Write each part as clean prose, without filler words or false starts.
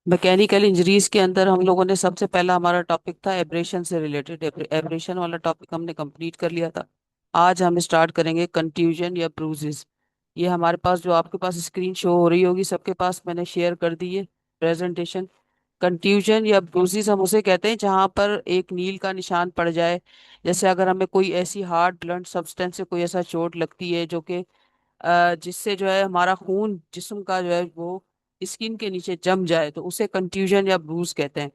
Mechanical injuries के अंदर हम लोगों ने सबसे पहला हमारा टॉपिक था एब्रेशन से रिलेटेड। एब्रेशन वाला टॉपिक हमने कंप्लीट कर लिया था। आज हम स्टार्ट करेंगे कंट्यूजन या ब्रूजेस। ये हमारे पास जो आपके पास स्क्रीन शो हो रही होगी, सबके पास मैंने शेयर कर दी है प्रेजेंटेशन। कंट्यूजन या ब्रूजेस हम उसे कहते हैं जहां पर एक नील का निशान पड़ जाए। जैसे अगर हमें कोई ऐसी हार्ड ब्लंट सब्सटेंस से कोई ऐसा चोट लगती है जो कि जिससे जो है हमारा खून जिस्म का जो है वो स्किन के नीचे जम जाए, तो उसे कंट्यूजन या ब्रूज कहते हैं।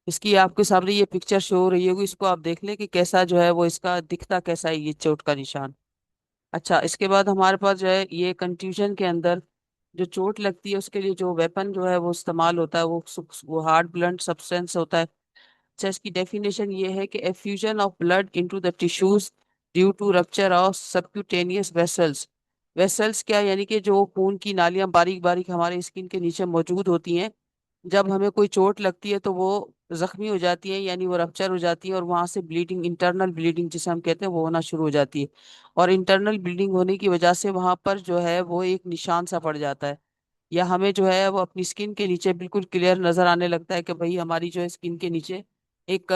इसकी आपके सामने ये पिक्चर शो हो रही होगी, इसको आप देख लें कि कैसा जो है वो इसका दिखता कैसा है ये चोट का निशान। अच्छा, इसके बाद हमारे पास जो है ये कंट्यूजन के अंदर जो चोट लगती है उसके लिए जो वेपन जो है वो इस्तेमाल होता है वो हार्ड ब्लंट सब्सटेंस होता है। अच्छा, इसकी डेफिनेशन ये है कि effusion of blood into the tissues due to rupture of subcutaneous vessels. Vessels क्या, यानी कि जो खून की नालियां बारीक बारीक हमारे स्किन के नीचे मौजूद होती हैं। जब हमें कोई चोट लगती है तो वो जख्मी हो जाती है, यानी वो रप्चर हो जाती है और वहां से ब्लीडिंग, इंटरनल ब्लीडिंग जिसे हम कहते हैं, वो होना शुरू हो जाती है। और इंटरनल ब्लीडिंग होने की वजह से वहां पर जो है वो एक निशान सा पड़ जाता है, या हमें जो है वो अपनी स्किन के नीचे बिल्कुल क्लियर नजर आने लगता है कि भाई हमारी जो है स्किन के नीचे एक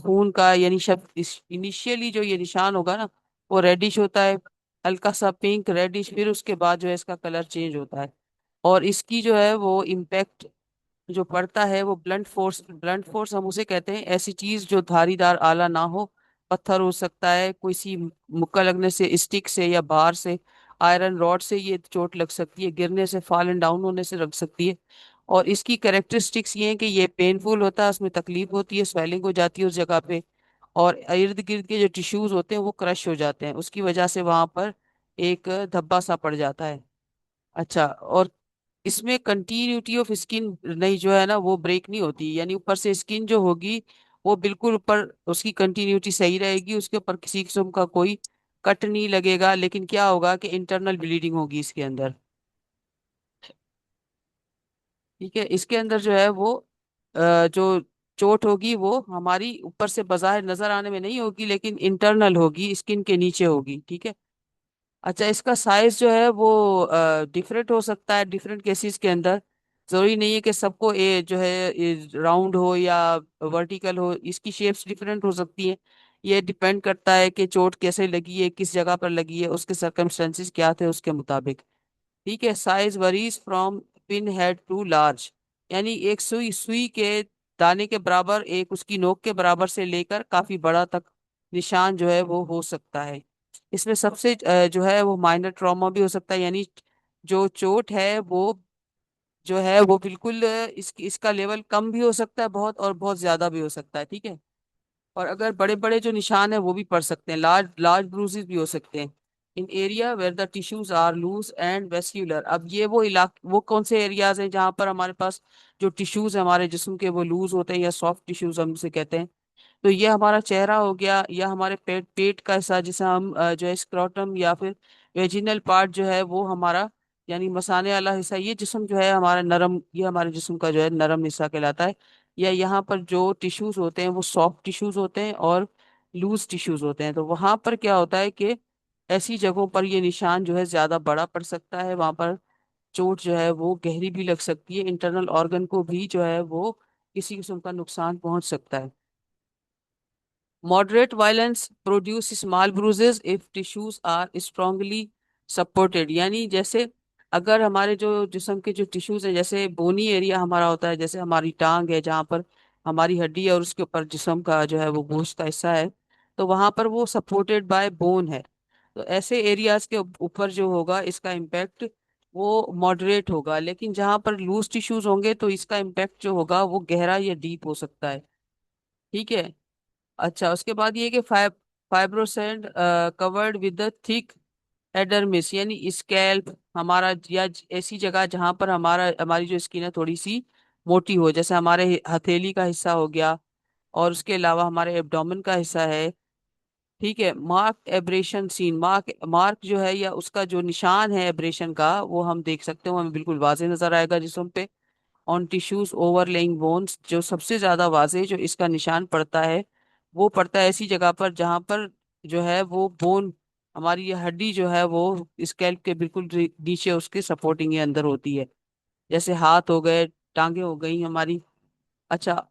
खून का, यानी शब्द इनिशियली जो ये निशान होगा ना, वो रेडिश होता है, हल्का सा पिंक रेडिश, फिर उसके बाद जो है इसका कलर चेंज होता है। और इसकी जो है वो इम्पैक्ट जो पड़ता है वो ब्लंट फोर्स। ब्लंट फोर्स हम उसे कहते हैं ऐसी चीज जो धारीदार आला ना हो। पत्थर हो सकता है, कोई सी मुक्का लगने से, स्टिक से या बार से, आयरन रॉड से ये चोट लग सकती है, गिरने से, फॉलन डाउन होने से लग सकती है। और इसकी कैरेक्टरिस्टिक्स ये हैं कि ये पेनफुल होता है, उसमें तकलीफ होती है, स्वेलिंग हो जाती है उस जगह पे। और इर्द गिर्द के जो टिश्यूज होते हैं वो क्रश हो जाते हैं, उसकी वजह से वहां पर एक धब्बा सा पड़ जाता है। अच्छा, और इसमें कंटिन्यूटी ऑफ स्किन नहीं जो है ना वो ब्रेक नहीं होती, यानी ऊपर से स्किन जो होगी वो बिल्कुल ऊपर उसकी कंटिन्यूटी सही रहेगी, उसके ऊपर किसी किस्म का कोई कट नहीं लगेगा। लेकिन क्या होगा कि इंटरनल ब्लीडिंग होगी इसके अंदर। ठीक है, इसके अंदर जो है वो जो चोट होगी वो हमारी ऊपर से बाहर नजर आने में नहीं होगी, लेकिन इंटरनल होगी, स्किन के नीचे होगी। ठीक है। अच्छा, इसका साइज जो है वो डिफरेंट हो सकता है डिफरेंट केसेस के अंदर। जरूरी नहीं है कि सबको ए जो है राउंड हो या वर्टिकल हो, इसकी शेप्स डिफरेंट हो सकती हैं। ये डिपेंड करता है कि चोट कैसे लगी है, किस जगह पर लगी है, उसके सर्कमस्टेंसेस क्या थे उसके मुताबिक। ठीक है, size varies from pin head to large, यानी एक सुई सुई के दाने के बराबर, एक उसकी नोक के बराबर से लेकर काफी बड़ा तक निशान जो है वो हो सकता है। इसमें सबसे जो है वो माइनर ट्रॉमा भी हो सकता है, यानी जो चोट है वो जो है वो बिल्कुल इसका लेवल कम भी हो सकता है बहुत, और बहुत ज्यादा भी हो सकता है। ठीक है। और अगर बड़े बड़े जो निशान है वो भी पड़ सकते हैं, लार्ज लार्ज ब्रूसेस भी हो सकते हैं in area where the tissues are loose and vascular. अब ये वो कौन से एरियाज हैं जहां पर हमारे पास जो टिश्यूज है हमारे जिस्म के वो लूज होते हैं या सॉफ्ट टिश्यूज हम उसे कहते हैं। तो ये हमारा चेहरा हो गया, या हमारे पेट पेट का हिस्सा जिसे हम जो है स्क्रोटम, या फिर वेजिनल पार्ट जो है वो हमारा, यानी मसाने वाला हिस्सा, ये जिस्म जो है हमारा नरम, ये हमारे जिस्म का जो है नरम हिस्सा कहलाता है। या यहाँ पर जो टिश्यूज होते हैं वो सॉफ्ट टिश्यूज होते हैं और लूज टिश्यूज होते हैं। तो वहां पर क्या होता है कि ऐसी जगहों पर ये निशान जो है ज्यादा बड़ा पड़ सकता है, वहां पर चोट जो है वो गहरी भी लग सकती है, इंटरनल ऑर्गन को भी जो है वो किसी किस्म का नुकसान पहुंच सकता है। Moderate violence produce small bruises if tissues are strongly supported, यानी जैसे अगर हमारे जो जिस्म के जो टिश्यूज है, जैसे बोनी एरिया हमारा होता है, जैसे हमारी टांग है जहाँ पर हमारी हड्डी है और उसके ऊपर जिस्म का जो है वो गोश्त का हिस्सा है, तो वहां पर वो सपोर्टेड बाय बोन है। तो ऐसे एरियाज के ऊपर जो होगा इसका इम्पैक्ट वो मॉडरेट होगा, लेकिन जहाँ पर लूज टिश्यूज होंगे तो इसका इम्पैक्ट जो होगा वो गहरा या डीप हो सकता है। ठीक है। अच्छा, उसके बाद ये कि फाइब्रोसेंट कवर्ड विद द थिक एडर्मिस, यानी स्कैल्प हमारा, या ऐसी जगह जहां पर हमारी जो स्किन है थोड़ी सी मोटी हो, जैसे हमारे हथेली का हिस्सा हो गया, और उसके अलावा हमारे एब्डोमेन का हिस्सा है। ठीक है। Mark abrasion seen, mark mark जो है या उसका जो निशान है एब्रेशन का वो हम देख सकते हो, हमें बिल्कुल वाज़ेह नजर आएगा जिस्म पे। ऑन टिश्यूज ओवरलेइंग बोन्स, जो सबसे ज्यादा वाज़ेह जो इसका निशान पड़ता है वो पड़ता है ऐसी जगह पर जहां पर जो है वो बोन, हमारी ये हड्डी जो है वो स्कैल्प के बिल्कुल नीचे उसके सपोर्टिंग ये अंदर होती है। जैसे हाथ हो गए, टांगे हो गई हमारी। अच्छा,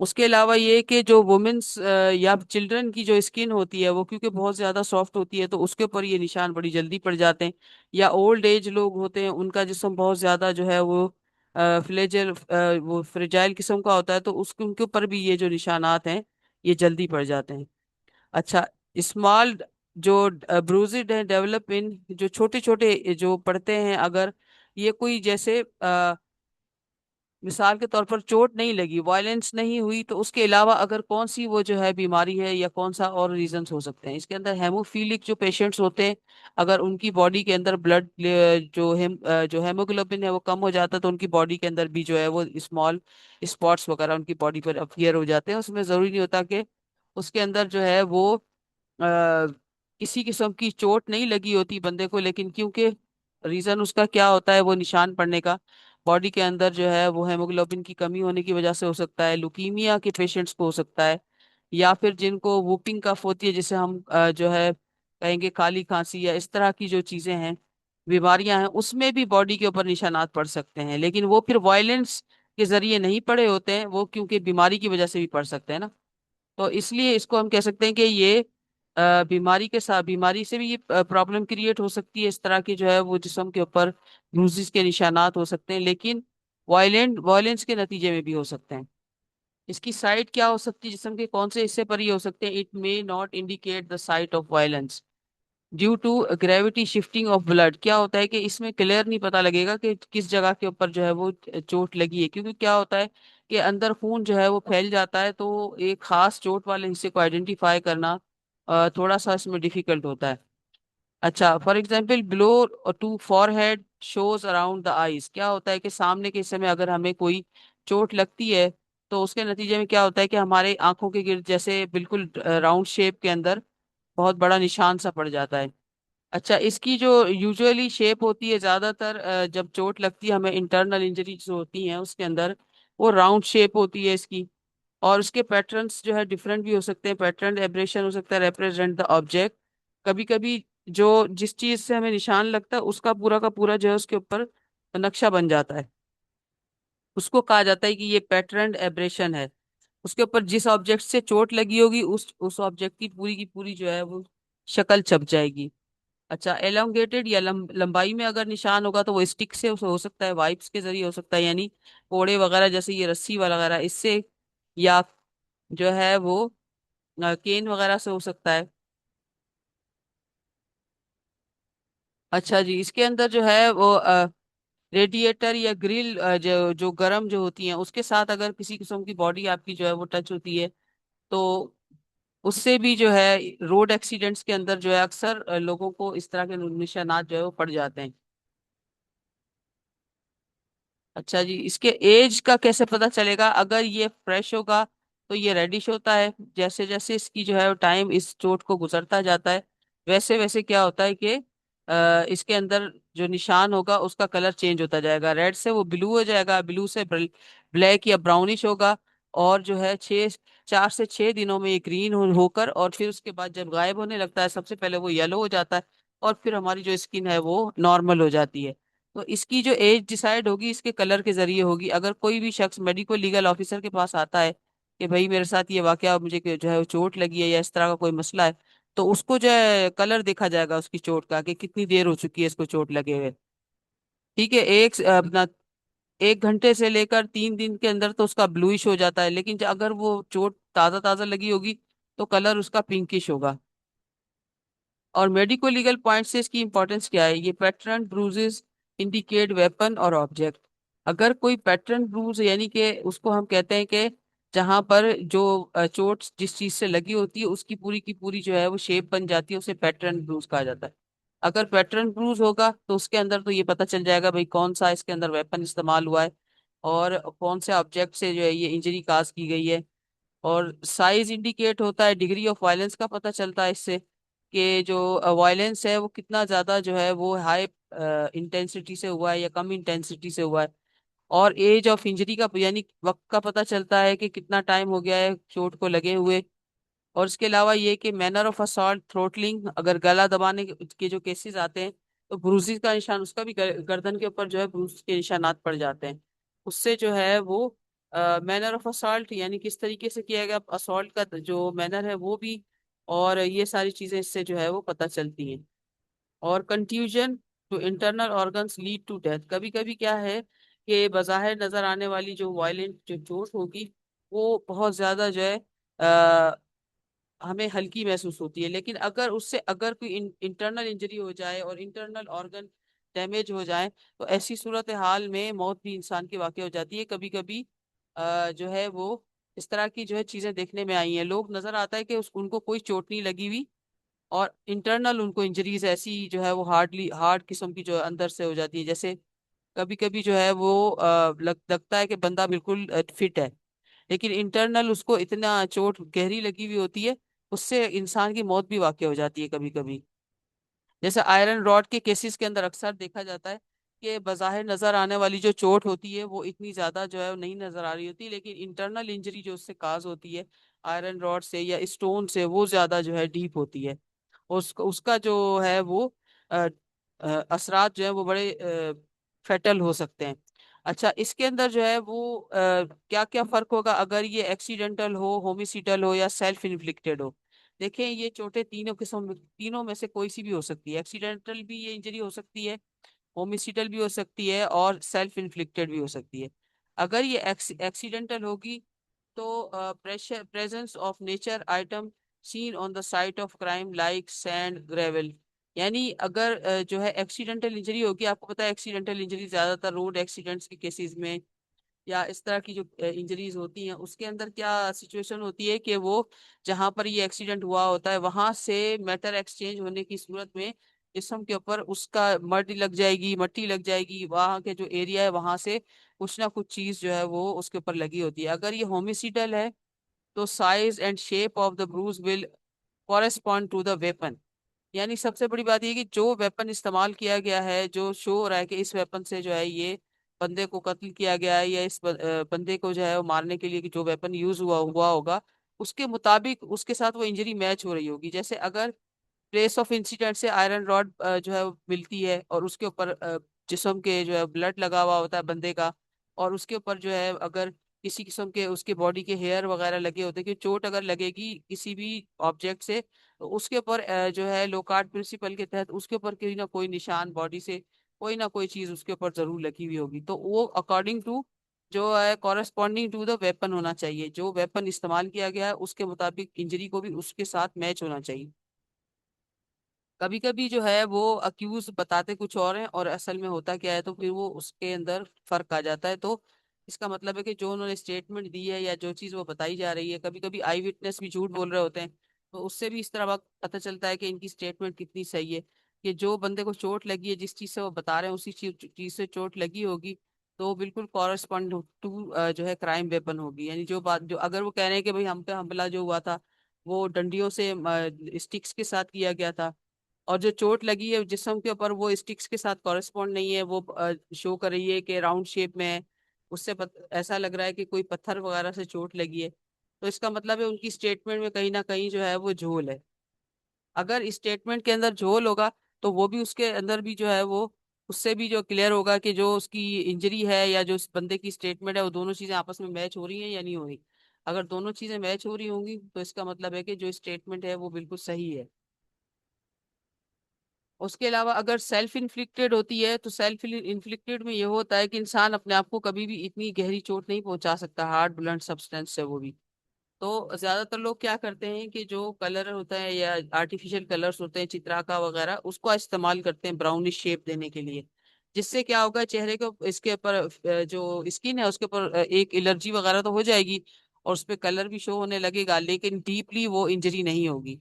उसके अलावा ये कि जो वुमेन्स या चिल्ड्रन की जो स्किन होती है वो क्योंकि बहुत ज्यादा सॉफ्ट होती है, तो उसके ऊपर ये निशान बड़ी जल्दी पड़ जाते हैं। या ओल्ड एज लोग होते हैं, उनका जिस्म बहुत ज्यादा जो है वो फ्लेजल वो फ्रेजाइल किस्म का होता है, तो उसके उनके ऊपर भी ये जो निशानात हैं ये जल्दी पड़ जाते हैं। अच्छा, स्मॉल जो ब्रूजेड है डेवलप इन, जो छोटे छोटे जो पड़ते हैं, अगर ये कोई जैसे मिसाल के तौर पर चोट नहीं लगी, वायलेंस नहीं हुई, तो उसके अलावा अगर कौन सी वो जो है बीमारी है या कौन सा और रीजंस हो सकते हैं इसके अंदर। हेमोफीलिक जो पेशेंट्स होते हैं, अगर उनकी बॉडी के अंदर ब्लड जो हेमोग्लोबिन है वो कम हो जाता है, तो उनकी बॉडी के अंदर भी जो है वो स्मॉल स्पॉट्स वगैरह उनकी बॉडी पर अपीयर हो जाते हैं। उसमें जरूरी नहीं होता कि उसके अंदर जो है वो किसी किस्म की चोट नहीं लगी होती बंदे को, लेकिन क्योंकि रीजन उसका क्या होता है वो निशान पड़ने का, बॉडी के अंदर जो है वो हेमोग्लोबिन की कमी होने की वजह से हो सकता है, लुकीमिया के पेशेंट्स को हो सकता है, या फिर जिनको वूपिंग कफ होती है, जिसे हम जो है कहेंगे काली खांसी, या इस तरह की जो चीजें हैं, बीमारियां हैं, उसमें भी बॉडी के ऊपर निशानात पड़ सकते हैं। लेकिन वो फिर वायलेंस के जरिए नहीं पड़े होते हैं, वो क्योंकि बीमारी की वजह से भी पड़ सकते हैं ना। तो इसलिए इसको हम कह सकते हैं कि ये बीमारी के साथ, बीमारी से भी ये प्रॉब्लम क्रिएट हो सकती है, इस तरह की जो है वो जिस्म के ऊपर ब्रूजेस के निशानात हो सकते हैं, लेकिन वायलेंस के नतीजे में भी हो सकते हैं। इसकी साइट क्या हो सकती है, जिस्म के कौन से हिस्से पर ये हो सकते हैं? It may not indicate the site of violence due to gravity shifting of blood. क्या होता है कि इसमें क्लियर नहीं पता लगेगा कि किस जगह के ऊपर जो है वो चोट लगी है, क्योंकि क्या होता है कि अंदर खून जो है वो फैल जाता है, तो एक खास चोट वाले हिस्से को आइडेंटिफाई करना थोड़ा सा इसमें डिफिकल्ट होता है। अच्छा, for example blow to forehead shows around the eyes. क्या होता है कि सामने के हिस्से में अगर हमें कोई चोट लगती है, तो उसके नतीजे में क्या होता है कि हमारे आंखों के गिर्द जैसे बिल्कुल राउंड शेप के अंदर बहुत बड़ा निशान सा पड़ जाता है। अच्छा, इसकी जो यूजुअली शेप होती है, ज्यादातर जब चोट लगती है हमें, इंटरनल इंजरी जो होती हैं उसके अंदर, वो राउंड शेप होती है इसकी। और उसके पैटर्न्स जो है डिफरेंट भी हो सकते हैं। पैटर्न एब्रेशन हो सकता है रिप्रेजेंट द ऑब्जेक्ट। कभी कभी जो जिस चीज से हमें निशान लगता है उसका पूरा का पूरा जो है उसके ऊपर नक्शा बन जाता है, उसको कहा जाता है कि ये पैटर्न एब्रेशन है। उसके ऊपर जिस ऑब्जेक्ट से चोट लगी होगी उस ऑब्जेक्ट की पूरी जो है वो शक्ल छप जाएगी। अच्छा, एलोंगेटेड या लंबाई में अगर निशान होगा तो वो स्टिक से हो सकता है, वाइप्स के जरिए हो सकता है, यानी कोड़े वगैरह जैसे ये रस्सी वगैरह इससे, या जो है वो केन वगैरह से हो सकता है। अच्छा जी, इसके अंदर जो है वो रेडिएटर या ग्रिल जो जो गर्म जो होती हैं उसके साथ अगर किसी किस्म की बॉडी आपकी जो है वो टच होती है, तो उससे भी जो है रोड एक्सीडेंट्स के अंदर जो है अक्सर लोगों को इस तरह के निशानात जो है वो पड़ जाते हैं। अच्छा जी, इसके एज का कैसे पता चलेगा? अगर ये फ्रेश होगा तो ये रेडिश होता है। जैसे जैसे इसकी जो है टाइम इस चोट को गुजरता जाता है, वैसे वैसे क्या होता है कि इसके अंदर जो निशान होगा उसका कलर चेंज होता जाएगा, रेड से वो ब्लू हो जाएगा, ब्लू से ब्लैक या ब्राउनिश होगा, और जो है 4 से 6 दिनों में ये ग्रीन होकर, और फिर उसके बाद जब गायब होने लगता है सबसे पहले वो येलो हो जाता है, और फिर हमारी जो स्किन है वो नॉर्मल हो जाती है। तो इसकी जो एज डिसाइड होगी इसके कलर के जरिए होगी। अगर कोई भी शख्स मेडिको लीगल ऑफिसर के पास आता है कि भाई मेरे साथ ये वाकया, मुझे जो है वो चोट लगी है या इस तरह का कोई मसला है, तो उसको जो है कलर देखा जाएगा उसकी चोट का कि कितनी देर हो चुकी है इसको चोट लगे हुए। ठीक है, अपना 1 घंटे से लेकर 3 दिन के अंदर तो उसका ब्लूइश हो जाता है, लेकिन अगर वो चोट ताजा ताजा लगी होगी तो कलर उसका पिंकिश होगा। और मेडिको लीगल पॉइंट से इसकी इंपॉर्टेंस क्या है? ये पैटर्न ब्रूजेस इंडिकेट वेपन और ऑब्जेक्ट। अगर कोई पैटर्न ब्रूज, यानी कि उसको हम कहते हैं कि जहां पर जो चोट जिस चीज से लगी होती है उसकी पूरी की पूरी जो है वो शेप बन जाती है, उसे पैटर्न ब्रूज कहा जाता है। अगर पैटर्न ब्रूज होगा तो उसके अंदर तो ये पता चल जाएगा भाई कौन सा इसके अंदर वेपन इस्तेमाल हुआ है, और कौन से ऑब्जेक्ट से जो है ये इंजरी काज की गई है। और साइज इंडिकेट होता है, डिग्री ऑफ वायलेंस का पता चलता है इससे कि जो वायलेंस है वो कितना ज्यादा जो है वो हाई इंटेंसिटी से हुआ है या कम इंटेंसिटी से हुआ है। और एज ऑफ इंजरी का यानी वक्त का पता चलता है कि कितना टाइम हो गया है चोट को लगे हुए। और इसके अलावा ये कि मैनर ऑफ असॉल्ट, थ्रोटलिंग, अगर गला दबाने के जो केसेस आते हैं तो ब्रूसिस का निशान उसका भी गर्दन के ऊपर जो है ब्रूस के निशानात पड़ जाते हैं। उससे जो है वो मैनर ऑफ असॉल्ट, यानी किस तरीके से किया गया असॉल्ट का जो मैनर है वो भी, और ये सारी चीजें इससे जो है वो पता चलती हैं। और contusion to internal organs lead to death, कभी कभी क्या है कि बज़ाहिर नजर आने वाली जो वायलेंट जो चोट होगी वो बहुत ज्यादा जो है हमें हल्की महसूस होती है, लेकिन अगर उससे अगर कोई इंटरनल इंजरी हो जाए और इंटरनल ऑर्गन डैमेज हो जाए, तो ऐसी सूरत हाल में मौत भी इंसान की वाकई हो जाती है। कभी कभी जो है वो इस तरह की जो है चीजें देखने में आई हैं, लोग नजर आता है कि उनको कोई चोट नहीं लगी हुई और इंटरनल उनको इंजरीज ऐसी जो है वो हार्ड किस्म की जो है अंदर से हो जाती है। जैसे कभी कभी जो है वो लगता है कि बंदा बिल्कुल फिट है, लेकिन इंटरनल उसको इतना चोट गहरी लगी हुई होती है, उससे इंसान की मौत भी वाकई हो जाती है कभी कभी। जैसे आयरन रॉड के केसेस के अंदर अक्सर देखा जाता है कि बज़ाहिर नजर आने वाली जो चोट होती है वो इतनी ज्यादा जो है वो नहीं नजर आ रही होती, लेकिन इंटरनल इंजरी जो उससे काज होती है आयरन रॉड से या स्टोन से, वो ज्यादा जो है डीप होती है। उसका जो है वो अ, असरात जो है वो बड़े फेटल हो सकते हैं। अच्छा, इसके अंदर जो है वो क्या क्या फर्क होगा अगर ये एक्सीडेंटल हो, होमिसिडल हो या सेल्फ इन्फ्लिक्टेड हो। देखें, ये चोटें तीनों में से कोई सी भी हो सकती है। एक्सीडेंटल भी ये इंजरी हो सकती है, होमिसिडल भी हो सकती है और सेल्फ इन्फ्लिक्टेड भी हो सकती है। अगर ये एक्सीडेंटल होगी तो presence of nature item seen on the site of crime like sand gravel, यानी अगर जो है एक्सीडेंटल इंजरी होगी, आपको पता है एक्सीडेंटल इंजरी ज्यादातर रोड एक्सीडेंट्स के केसेस में या इस तरह की जो इंजरीज होती हैं उसके अंदर क्या सिचुएशन होती है कि वो जहां पर ये एक्सीडेंट हुआ होता है वहां से मैटर एक्सचेंज होने की सूरत में जिस्म के ऊपर उसका मट्टी लग जाएगी, वहां के जो एरिया है वहां से कुछ ना कुछ चीज जो है वो उसके ऊपर लगी होती है। अगर ये होमिसिडल है तो size and shape of the bruise will correspond to the weapon, यानी सबसे बड़ी बात ये कि जो वेपन इस्तेमाल किया गया है, जो शो हो रहा है कि इस वेपन से जो है ये बंदे को कत्ल किया गया है या इस बंदे को जो है वो मारने के लिए कि जो वेपन यूज हुआ हुआ होगा उसके मुताबिक उसके साथ वो इंजरी मैच हो रही होगी। जैसे अगर प्लेस ऑफ इंसिडेंट से आयरन रॉड जो है वो मिलती है और उसके ऊपर जिस्म के जो है ब्लड लगा हुआ होता है बंदे का, और उसके ऊपर जो है अगर किसी किस्म के उसके बॉडी के हेयर वगैरह लगे होते हैं कि चोट अगर लगेगी किसी भी ऑब्जेक्ट से, तो उसके ऊपर जो है लोकार्ट प्रिंसिपल के तहत उसके ऊपर कोई ना कोई निशान बॉडी से कोई ना कोई चीज उसके ऊपर जरूर लगी हुई होगी, तो वो अकॉर्डिंग टू जो है कॉरेस्पॉन्डिंग टू द वेपन होना चाहिए, जो वेपन इस्तेमाल किया गया है उसके मुताबिक इंजरी को भी उसके साथ मैच होना चाहिए। कभी कभी जो है वो अक्यूज बताते कुछ और हैं और असल में होता क्या है, तो फिर वो उसके अंदर फर्क आ जाता है। तो इसका मतलब है कि जो उन्होंने स्टेटमेंट दी है या जो चीज वो बताई जा रही है, कभी कभी आई विटनेस भी झूठ बोल रहे होते हैं, तो उससे भी इस तरह पता चलता है कि इनकी स्टेटमेंट कितनी सही है। कि जो बंदे को चोट लगी है जिस चीज से वो बता रहे हैं उसी चीज से चोट लगी होगी, तो वो बिल्कुल कॉरेस्पॉन्ड टू जो है क्राइम वेपन होगी। यानी जो बात जो अगर वो कह रहे हैं कि भाई हम पे हमला जो हुआ था वो डंडियों से स्टिक्स के साथ किया गया था, और जो चोट लगी है जिस्म के ऊपर वो स्टिक्स के साथ कॉरेस्पॉन्ड नहीं है, वो शो कर रही है कि राउंड शेप में है, उससे ऐसा लग रहा है कि कोई पत्थर वगैरह से चोट लगी है, तो इसका मतलब है उनकी स्टेटमेंट में कहीं ना कहीं जो है वो झोल है। अगर स्टेटमेंट के अंदर झोल होगा तो वो भी उसके अंदर भी जो है वो उससे भी जो क्लियर होगा कि जो उसकी इंजरी है या जो उस बंदे की स्टेटमेंट है वो दोनों चीजें आपस में मैच हो रही हैं या नहीं हो रही। अगर दोनों चीजें मैच हो रही होंगी तो इसका मतलब है कि जो स्टेटमेंट है वो बिल्कुल सही है। उसके अलावा अगर सेल्फ इन्फ्लिक्टेड होती है तो सेल्फ इन्फ्लिक्टेड में ये होता है कि इंसान अपने आप को कभी भी इतनी गहरी चोट नहीं पहुंचा सकता हार्ड ब्लंट सब्सटेंस से, वो भी। तो ज्यादातर लोग क्या करते हैं कि जो कलर होता है या आर्टिफिशियल कलर्स होते हैं चित्राका वगैरह उसको इस्तेमाल करते हैं ब्राउनिश शेप देने के लिए, जिससे क्या होगा चेहरे को इसके ऊपर जो स्किन है उसके ऊपर एक एलर्जी वगैरह तो हो जाएगी और उस पर कलर भी शो होने लगेगा, लेकिन डीपली वो इंजरी नहीं होगी।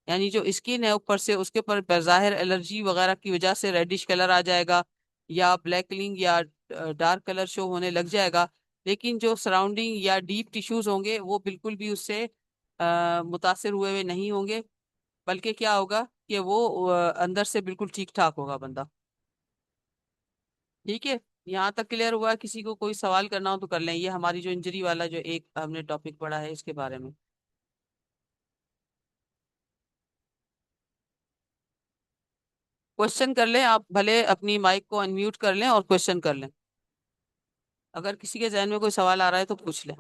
यानी जो स्किन है ऊपर से उसके ऊपर बज़ाहिर एलर्जी वगैरह की वजह से रेडिश कलर आ जाएगा या ब्लैकलिंग या डार्क कलर शो होने लग जाएगा, लेकिन जो सराउंडिंग या डीप टिश्यूज होंगे वो बिल्कुल भी उससे मुतासिर हुए हुए नहीं होंगे, बल्कि क्या होगा कि वो अंदर से बिल्कुल ठीक ठाक होगा बंदा। ठीक है, यहाँ तक क्लियर हुआ? किसी को कोई सवाल करना हो तो कर लें, ये हमारी जो इंजरी वाला जो एक हमने टॉपिक पढ़ा है इसके बारे में। क्वेश्चन कर लें आप, भले अपनी माइक को अनम्यूट कर लें और क्वेश्चन कर लें। अगर किसी के जहन में कोई सवाल आ रहा है तो पूछ लें।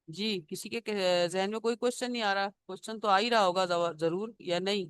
जी, किसी के जहन में कोई क्वेश्चन नहीं आ रहा? क्वेश्चन तो आ ही रहा होगा जरूर, या नहीं?